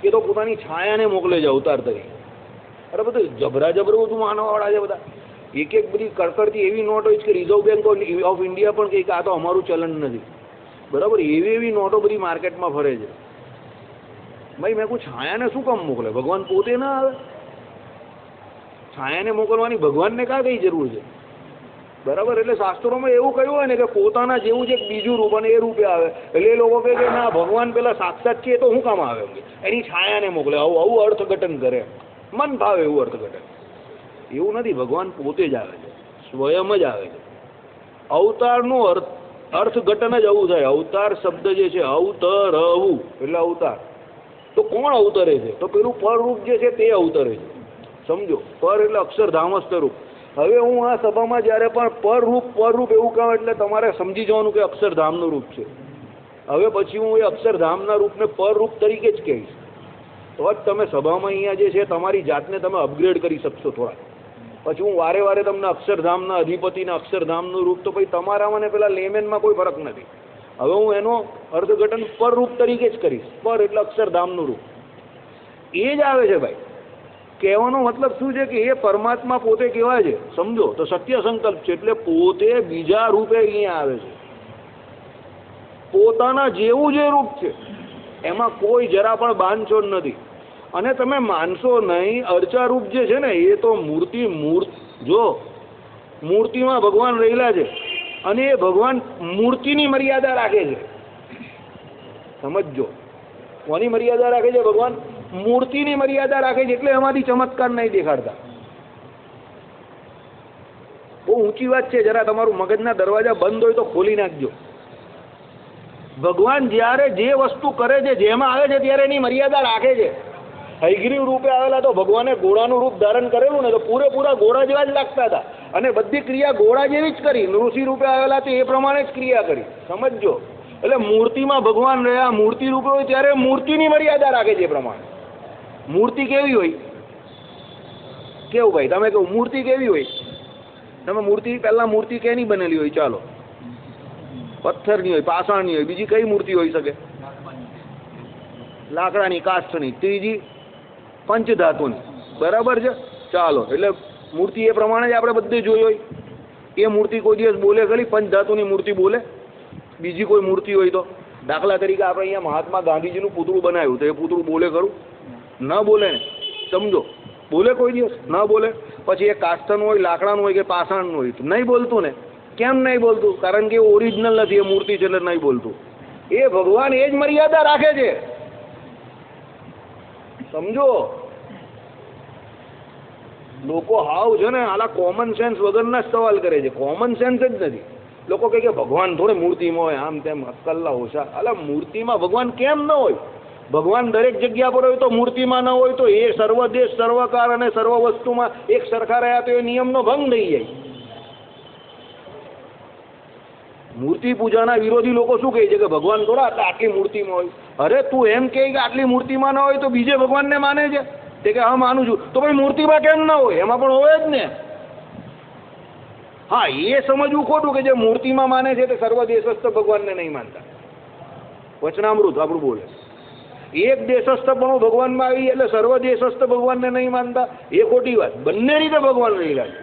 કે તો પોતાની છાયાને મોકલે છે અવતાર તરીકે. અરે બધું જબરા જબરું બધું માનવાવાળા છે બધા. એક બધી કડકડતી એવી નોટ હોય છે કે રિઝર્વ બેંક ઓફ ઇન્ડિયા પણ કહે કે આ તો અમારું ચલણ નથી, બરાબર. એવી નોટો બધી માર્કેટમાં ફરે છે. ભાઈ મેં કોઈ છાયાને શું કામ મોકલે? ભગવાન પોતે ના આવે? છાયાને મોકલવાની ભગવાનને કાં કઈ જરૂર છે? બરાબર. એટલે શાસ્ત્રોમાં એવું કહ્યું હોય ને કે પોતાના જેવું જ એક બીજું રૂપ અને એ રૂપે આવે. એટલે એ લોકો કહે કે ના ભગવાન પેલા સાક્ષાત છે તો શું કામ આવે? એની છાયાને મોકલે. આવું અર્થઘટન કરે, મન ભાવે એવું અર્થઘટન. એવું નથી. ભગવાન પોતે જ આવે છે, સ્વયં જ આવે છે. અવતારનું અર્થઘટન જ આવું થાય. અવતાર શબ્દ જે છે અવતરવું એટલે અવતાર. તો કોણ અવતરે છે? તો પેલું પરરૂપ જે છે તે અવતરે છે. સમજો, પર એટલે અક્ષરધામસ્થ રૂપ. હવે હું આ સભામાં જ્યારે પણ પરરૂપ એવું કહું એટલે તમારે સમજી જવાનું કે અક્ષરધામનું રૂપ છે. હવે પછી હું એ અક્ષરધામના રૂપને પરરૂપ તરીકે જ કહીશ. તો જ તમે સભામાં અહીંયા જે છે તમારી જાતને તમે અપગ્રેડ કરી શકશો થોડા. પછી હું વારે વારે તમને અક્ષરધામના અધિપતિના અક્ષરધામનું રૂપ, તો પછી તમારામાં ને પેલા લેમેનમાં કોઈ ફરક નથી. હવે હું એનો અર્થઘટન પરરૂપ તરીકે જ કરીશ. પર એટલે અક્ષરધામનું રૂપ એ જ આવે છે ભાઈ. કહેવાનો મતલબ શું છે કે એ પરમાત્મા પોતે કેવા છે સમજો તો સત્ય સંકલ્પ છે. એટલે પોતે બીજા રૂપે અહીંયા આવે છે. પોતાના જેવું જે રૂપ છે એમાં કોઈ જરા પણ બાંધછોડ નથી. અને તમે માનશો નહીં, અર્ચારૂપ જે છે ને એ તો જો મૂર્તિમાં ભગવાન રહેલા છે અને એ ભગવાન મૂર્તિની મર્યાદા રાખે છે. સમજજો, કોની મર્યાદા રાખે છે? ભગવાન મૂર્તિની મર્યાદા રાખે છે. એટલે એમાંથી ચમત્કાર નહીં દેખાડતા. બહુ ઊંચી વાત છે. જરા તમારું મગજના દરવાજા બંધ હોય તો ખોલી નાખજો. ભગવાન જ્યારે જે વસ્તુ કરે છે, જેમાં આવે છે ત્યારે એની મર્યાદા રાખે છે. હયગ્રીવ રૂપે આવેલા તો ભગવાને ઘોડાનું રૂપ ધારણ કરેલું ને તો પૂરેપૂરા ઘોડા જેવા જ લાગતા હતા અને બધી ક્રિયા ઘોડા જેવી જ કરી. ઋષિ રૂપે આવેલા તો એ પ્રમાણે જ ક્રિયા કરી. સમજજો, એટલે મૂર્તિમાં ભગવાન રહ્યા, મૂર્તિ રૂપે હોય ત્યારે મૂર્તિની મર્યાદા રાખે છે એ પ્રમાણે. મૂર્તિ કેવી હોય? કેવું ભાઈ તમે કહો મૂર્તિ કેવી હોય? તમે મૂર્તિ પહેલાં મૂર્તિ કેની બનેલી હોય? ચાલો, પથ્થરની હોય, પાષાણની હોય. બીજી કઈ મૂર્તિ હોઈ શકે? લાકડાની, કાષ્ઠની. ત્રીજી પંચધાતુની. બરાબર છે. ચાલો, એટલે મૂર્તિ એ પ્રમાણે જ આપણે બધે જોઈ હોય. એ મૂર્તિ કોઈ દિવસ બોલે ખરી? પંચધાતુની મૂર્તિ બોલે? બીજી કોઈ મૂર્તિ હોય તો? દાખલા તરીકે આપણે અહીંયા મહાત્મા ગાંધીજીનું પૂતળું બનાવ્યું તો એ પૂતળું બોલે ખરું? ન બોલે ને. સમજો, બોલે કોઈ દિવસ? ન બોલે. પછી એ કાષ્ઠનું હોય, લાકડાનું હોય કે પાષાણનું હોય તો નહીં બોલતું ને. કેમ નહીં બોલતું? કારણ કે એ ઓરિજિનલ નથી, એ મૂર્તિ છે એટલે નહીં બોલતું. એ ભગવાન એ જ મર્યાદા રાખે છે. સમજો, લોકો હાવ છે ને આલા કોમન સેન્સ વગરના જ સવાલ કરે છે. કોમન સેન્સ જ નથી. લોકો કહે કે ભગવાન થોડે મૂર્તિમાં હોય, આમ તેમ અક્કલના હોશા. આલા મૂર્તિમાં ભગવાન કેમ ન હોય? ભગવાન દરેક જગ્યા પર હોય તો મૂર્તિમાં ન હોય તો એ સર્વદેશ સર્વકાળ અને સર્વ વસ્તુમાં એક સરખા રહ્યા તો એ નિયમનો ભંગ થઈ જાય. મૂર્તિ પૂજાના વિરોધી લોકો શું કહે છે કે ભગવાન થોડા આટલી મૂર્તિમાં હોય. અરે તું એમ કહે કે આટલી મૂર્તિમાં ન હોય તો બીજે ભગવાનને માને છે તે કે હા માનું છું. તો ભાઈ મૂર્તિમાં કેમ ન હોય? એમાં પણ હોય જ ને. હા, એ સમજવું ખોટું કે જે મૂર્તિમાં માને છે તે સર્વદેશસ્થ ભગવાનને નહીં માનતા. વચનામૃત આપણું બોલે એક દેશસ્થ પણ ભગવાનમાં આવી એટલે સર્વદેશસ્થ ભગવાનને નહીં માનતા. એ ખોટી વાત. બંને રીતે ભગવાન રહેલા છે.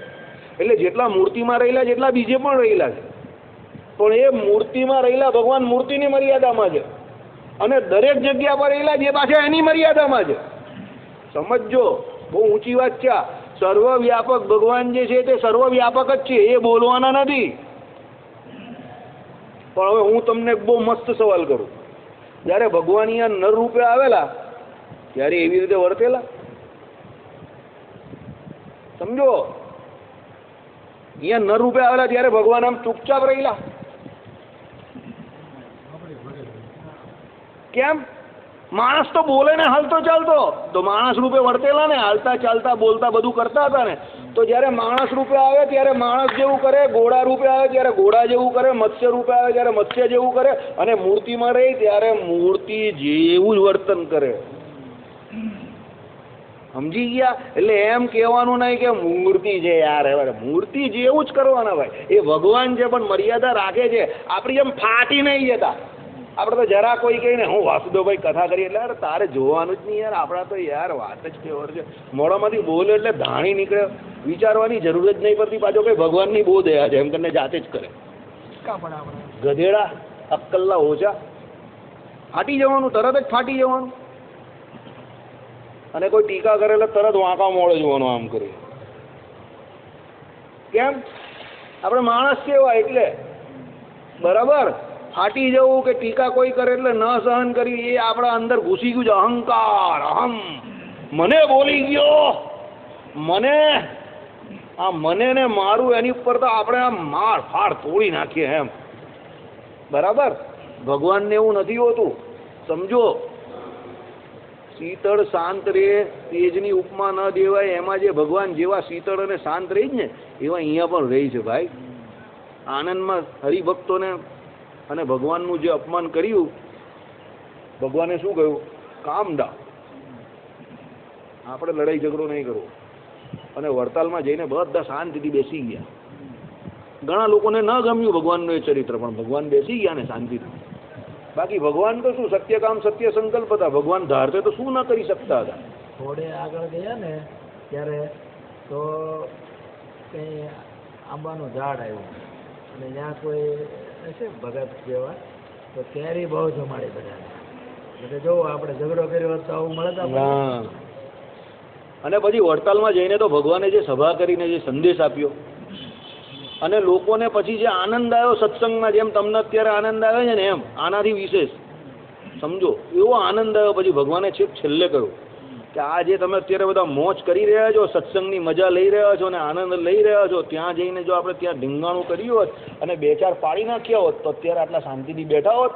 એટલે જેટલા મૂર્તિમાં રહેલા છે એટલા બીજે પણ રહેલા છે. પણ એ મૂર્તિમાં રહેલા ભગવાન મૂર્તિની મર્યાદામાં છે, અને દરેક જગ્યા પર રહેલા જે પાછા એની મર્યાદામાં છે. સમજો, બહુ ઊંચી વાત છે. સર્વવ્યાપક ભગવાન જે છે તે સર્વવ્યાપક જ છે, એ બોલવાના નથી. પણ હવે હું તમને બહુ મસ્ત સવાલ કરું, જ્યારે ભગવાન અહીંયા નર રૂપે આવેલા ત્યારે એવી રીતે વર્તેલા? સમજો, અહીંયા નર રૂપે આવેલા ત્યારે ભગવાન આમ ચૂપચાપ રહેલા? કેમ? માણસ તો બોલે ને હાલતો ચાલતો, તો માણસ રૂપે વર્તેલા ને, હાલતા ચાલતા બોલતા બધું કરતા હતા ને. તો જ્યારે માણસ રૂપે આવે ત્યારે માણસ જેવું કરે, ઘોડા રૂપે આવે ત્યારે ઘોડા જેવું કરે, મત્સ્ય રૂપે આવે ત્યારે મત્સ્ય જેવું કરે, અને મૂર્તિમાં રહી ત્યારે મૂર્તિ જેવું જ વર્તન કરે. સમજી ગયા? એટલે એમ કહેવાનું નહીં કે મૂર્તિ છે યાર, મૂર્તિ જેવું જ કરવાના ભાઈ. એ ભગવાન છે પણ મર્યાદા રાખે છે. આપણી એમ ફાટી નહીં જતા. આપણે તો જરા કોઈ કહીને હું વાસુદેવભાઈ કથા કરી એટલે યાર તારે જોવાનું જ નહીં યાર, આપણા તો યાર વાત જ કેવર છે. મોડામાંથી બોલે એટલે ધાણી નીકળે, વિચારવાની જરૂર જ નહીં પડતી. પાછો કઈ ભગવાનની બહુ દયા છે એમ કરીને જાતે જ કરે. ગધેડા, અક્કલના ઓછા. ફાટી જવાનું, તરત જ ફાટી જવાનું. અને કોઈ ટીકા કરે એટલે તરત વાંકા મોડે જોવાનું આમ કરે. કેમ? આપણે માણસ કેવા એટલે બરાબર ફાટી જવું કે ટીકા કોઈ કરે એટલે ન સહન કરી, એ આપણા અંદર ઘૂસી ગયું છે. અહંકાર, અહમ, મને બોલી ગયો, મને ને મારું, એની ઉપર તો આપણે આમ માર ફાડ તોડી નાખીએ એમ. બરાબર? ભગવાનને એવું નથી હોતું. સમજો, શીતળ શાંત રે તેજની ઉપમા ન દેવાય. એમાં જે ભગવાન જેવા શીતળ અને શાંત રહી જ ને એવા અહીંયા પણ રહી છે ભાઈ. આનંદમાં હરિભક્તોને અને ભગવાનનું જે અપમાન કર્યું, ભગવાને શું કહ્યું? કામ ડાઉન, આપણે લડાઈ ઝઘડો નહીં કરવો. અને વડતાલમાં જઈને બધા શાંતિથી બેસી ગયા. ઘણા લોકોને ન ગમ્યું ભગવાનનું એ ચરિત્ર, પણ ભગવાન બેસી ગયા ને શાંતિથી. બાકી ભગવાન તો શું સત્ય કામ સત્ય સંકલ્પ હતા. ભગવાન ધારતે તો શું ના કરી શકતા હતા. થોડે આગળ ગયા ને ત્યારે તો કંઈ આંબાનું ઝાડ આવ્યું, અને ત્યાં કોઈ હશે ભગત જેવા, તો કેરી બહુ જમાડી બધા. એટલે જો આપણે ઝઘડો કર્યો હોત તો આવું મળતા. અને પછી વડતાલમાં જઈને તો ભગવાને જે સભા કરીને જે સંદેશ આપ્યો, અને લોકોને પછી જે આનંદ આવ્યો સત્સંગમાં, જેમ તમને અત્યારે આનંદ આવે છે ને એમ આનાથી વિશેષ સમજો એવો આનંદ આવ્યો. પછી ભગવાને છેક છેલ્લે કહ્યું કે આ જે તમે અત્યારે બધા મોજ કરી રહ્યા છો, સત્સંગની મજા લઈ રહ્યા છો અને આનંદ લઈ રહ્યા છો, ત્યાં જઈને જો આપણે ત્યાં ઢીંગાણું કર્યું હોત અને બે ચાર પાડી નાખ્યા હોત તો અત્યારે આટલા શાંતિથી બેઠા હોત.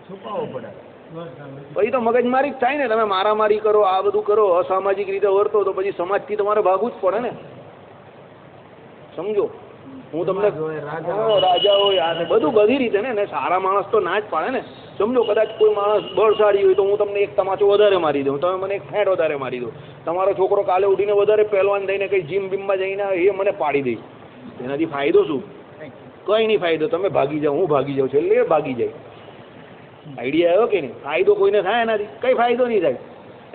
છુપાવવો પડે. પછી તો મગજમારી જ થાય ને. તમે મારામારી કરો, આ બધું કરો, અસામાજિક રીતે વર્તો તો પછી સમાજથી તમારે ભાગવું જ પડે ને. સમજો, હું તમને રાજા હોય આ બધું બધી રીતે ને સારા માણસ તો ના જ પાડે ને. સમજો, કદાચ કોઈ માણસ બળશાળી હોય તો હું તમને એક તમાચો વધારે મારી દઉં, તમે મને એક ફેંટ વધારે મારી દો. તમારો છોકરો કાલે ઉઠીને વધારે પહેલવાન થઈને કંઈ જીમ બીમમાં જઈને એ મને પાડી દે. એનાથી ફાયદો શું? કંઈ નહીં ફાયદો. તમે ભાગી જાઓ, હું ભાગી જાઉં છું એટલે એ ભાગી જાય. આઈડિયા આવ્યો કે નહીં? ફાયદો કોઈને થાય એનાથી? કંઈ ફાયદો નહીં થાય.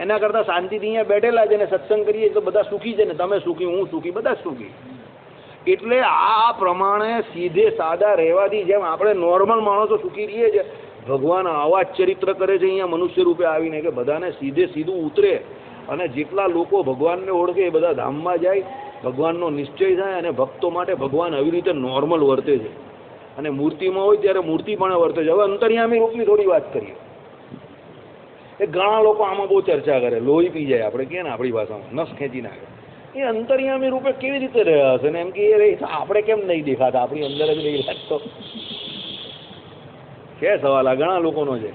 એના કરતાં શાંતિથી અહીંયા બેઠેલા છે ને સત્સંગ કરીએ તો બધા સુખી છે ને. તમે સુખી, હું સુખી, બધા સુખી. એટલે આ પ્રમાણે સીધે સાદા રહેવાથી જેમ આપણે નોર્મલ માણસો સુખી રહીએ છીએ, ભગવાન આવા જ ચરિત્ર કરે છે અહીંયા મનુષ્ય રૂપે આવીને કે બધાને સીધે સીધું ઉતરે. અને જેટલા લોકો ભગવાનને ઓળખે એ બધા ધામમાં જાય, ભગવાનનો નિશ્ચય થાય. અને ભક્તો માટે ભગવાન આવી રીતે નોર્મલ વર્તે છે. અને મૂર્તિમાં હોય ત્યારે મૂર્તિ પણ વર્તે છે. હવે અંતર્યામી રૂપની થોડી વાત કરીએ. એ ઘણા લોકો આમાં બહુ ચર્ચા કરે, લોહી પી જાય આપણે કહે ને આપણી ભાષામાં, નસ ખેંચી નાખે. એ અંતર્યામી રૂપે કેવી રીતે રહ્યા હશે ને એમ કે એ રહી આપણે કેમ નહીં દેખાતા, આપણી અંદર જ નહીં લાગતો છે સવાલ આ ઘણા લોકોનો છે.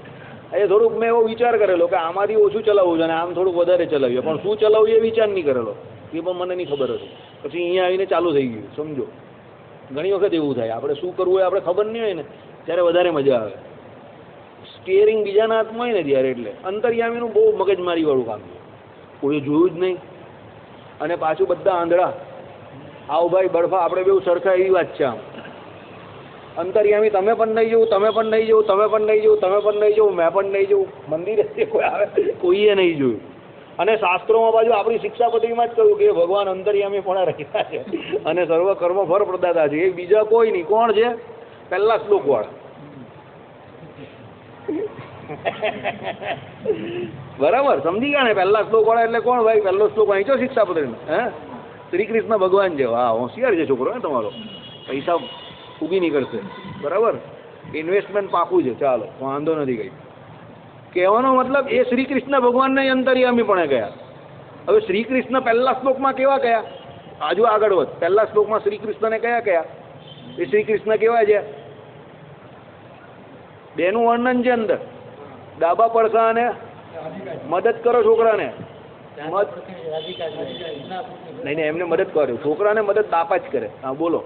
એ થોડુંક મેં એવો વિચાર કરેલો કે આમાંથી ઓછું ચલાવવું છે અને આમ થોડુંક વધારે ચલાવ્યું, પણ શું ચલાવવું એ વિચાર નહીં કરેલો, એ પણ મને નહીં ખબર હતી. પછી અહીંયા આવીને ચાલુ થઈ ગયું. સમજો, ઘણી વખત એવું થાય આપણે શું કરવું હોય આપણે ખબર નહીં હોય ને ત્યારે વધારે મજા આવે. સ્ટીયરિંગ બીજાના હાથમાં હોય ને ત્યારે. એટલે અંતર્યામીનું બહુ મગજમારી વાળું કામ છે, કોઈ જોયું જ નહીં. અને પાછું બધા આંધળા. આવ ભાઈ બરફા, આપણે બહુ સરખા એવી વાત છે. આમ અંતર્યામી તમે પણ નહીં જવું, તમે પણ નહીં જવું, તમે પણ નહીં જવું, તમે પણ નહીં જવું, મેં પણ નહીં જવું. મંદિરે કોઈ આવે કોઈએ નહીં જોયું. અને શાસ્ત્રોમાં બાજુ આપણી શિક્ષાપત્રીમાં જ કહ્યું કે ભગવાન અંતર્યામી પણ રહ્યા છે અને સર્વ કર્મ ફળ પ્રદાતા છે. એ બીજા કોઈ નહીં. કોણ છે? પહેલા શ્લોક વાળા. બરાબર સમજી ગયા ને? પહેલા શ્લોક વાળા એટલે કોણ ભાઈ? પહેલો શ્લોક વાંચ્યો શિક્ષાપત્રીનો? હે, શ્રી કૃષ્ણ ભગવાન છે. હા, હોશિયાર છે છોકરો હે તમારો, પૈસા ઊભી નીકળશે. બરાબર, ઇન્વેસ્ટમેન્ટ પાકું છે. ચાલો, વાંધો નથી કઈ. કહેવાનો મતલબ એ શ્રી કૃષ્ણ ભગવાનને અંતર્યામી પણ ગયા. હવે શ્રી કૃષ્ણ પહેલા શ્લોકમાં કેવા કયા? આજુ આગળ વધ. પહેલા શ્લોકમાં શ્રી કૃષ્ણને કયા કયા? એ શ્રી કૃષ્ણ કેવા છે? બેનું વર્ણન છે અંદર. ડાબા પડખા અને મદદ કરો છોકરાને. નહીં નહીં, એમને મદદ કર્યો. છોકરાને મદદ બાપા જ કરે. હા બોલો.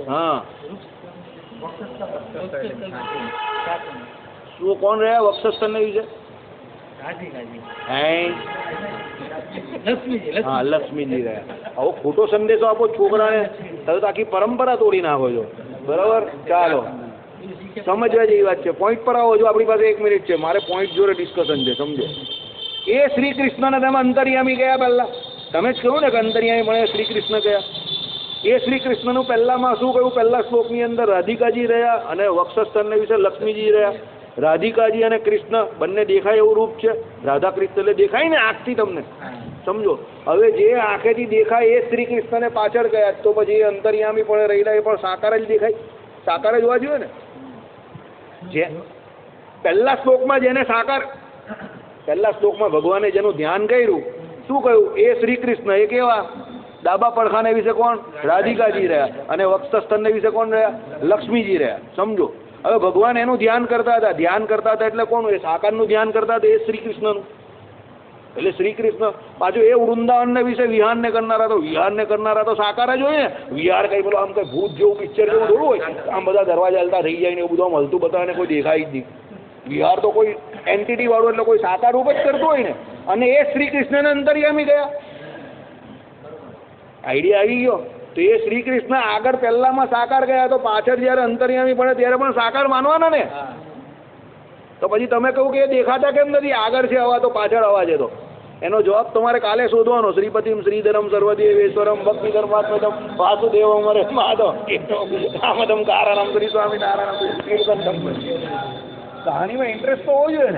હા, શું કોણ રહ્યા વક્ષસ્થળ વિશે? હા, લક્ષ્મીજી રહ્યા. આવો ખોટો સંદેશો આપો છોકરાને, તમે તો આખી પરંપરા તોડી નાખો છો. બરાબર, ચાલો સમજવા જેવી વાત છે. પોઈન્ટ પર આવો. જો આપણી પાસે 1 મિનિટ છે, મારે પોઈન્ટ જોડે ડિસ્કશન છે, સમજો. એ શ્રી કૃષ્ણને તમે અંતર્યામી ગયા પહેલા. તમે જ કહ્યું ને કે અંતર્યામી મને શ્રી કૃષ્ણ ગયા. એ શ્રી કૃષ્ણનું પહેલામાં શું કહ્યું? પહેલા શ્લોકની અંદર રાધિકાજી રહ્યા અને વક્ષસ્થળને વિશે લક્ષ્મીજી રહ્યા. રાધિકાજી અને કૃષ્ણ બંને દેખાય એવું રૂપ છે. રાધા કૃષ્ણ એટલે દેખાય ને આંખથી, તમને સમજો. હવે જે આંખેથી દેખાય એ શ્રી કૃષ્ણને પાછળ ગયા, તો પછી એ અંતર્યામી પણ રહેલા એ પણ સાકાર જ દેખાય. સાકાર જ હોવા જોઈએ ને. જે પહેલા શ્લોકમાં જેને સાકાર, પહેલા શ્લોકમાં ભગવાને જેનું ધ્યાન કર્યું, શું કહ્યું? એ શ્રી કૃષ્ણ. એ કેવા? ડાબા પડખાને વિશે કોણ? રાધિકાજી રહ્યા. અને વક્ષસ્થળને વિશે કોણ રહ્યા? લક્ષ્મીજી રહ્યા. સમજો. હવે ભગવાન એનું ધ્યાન કરતા હતા. ધ્યાન કરતા હતા એટલે કોણ? એ સાકારનું ધ્યાન કરતા હતા, એ શ્રી કૃષ્ણનું. એટલે શ્રી કૃષ્ણ પાછું એ વૃંદાવનને વિશે વિહારને કરનારા તો વિહારને કરનારા તો સાકાર જ હોય ને. વિહાર કઈ પેલો આમ કઈ ભૂત જેવું પિક્ચર જેવું થોડું હોય, આમ બધા દરવાજા હલતા થઈ જાય ને એવું બધું આમ હલતું બતાવે ને કોઈ દેખાય જ નહીં. વિહાર તો કોઈ એન્ટિટી વાળું એટલે કોઈ સાકાર રૂપ જ કરતું હોય ને. અને એ શ્રી કૃષ્ણને અંતર્યામી ગયા. આઈડિયા આવી ગયો? તો એ શ્રી કૃષ્ણ આગળ પહેલામાં સાકાર ગયા, તો પાછળ જયારે અંતર્યામી પડે ત્યારે પણ સાકાર માનવાના ને. તો પછી તમે કહું કે એ દેખાતા કેમ નથી? આગળ છે હવા તો પાછળ હવા છે. તો એનો જવાબ તમારે કાલે શોધવાનો. શ્રીપતિમ શ્રીધરમ સર્વદેવેશ્વરમ ભક્તિ ધર્માત્મજમ વાસુદેવમ હરે માધવ રામદમ કારણમ શ્રી સ્વામી નારાયણ. કહાનીમાં ઇન્ટરેસ્ટ તો હોવો જોઈએ ને.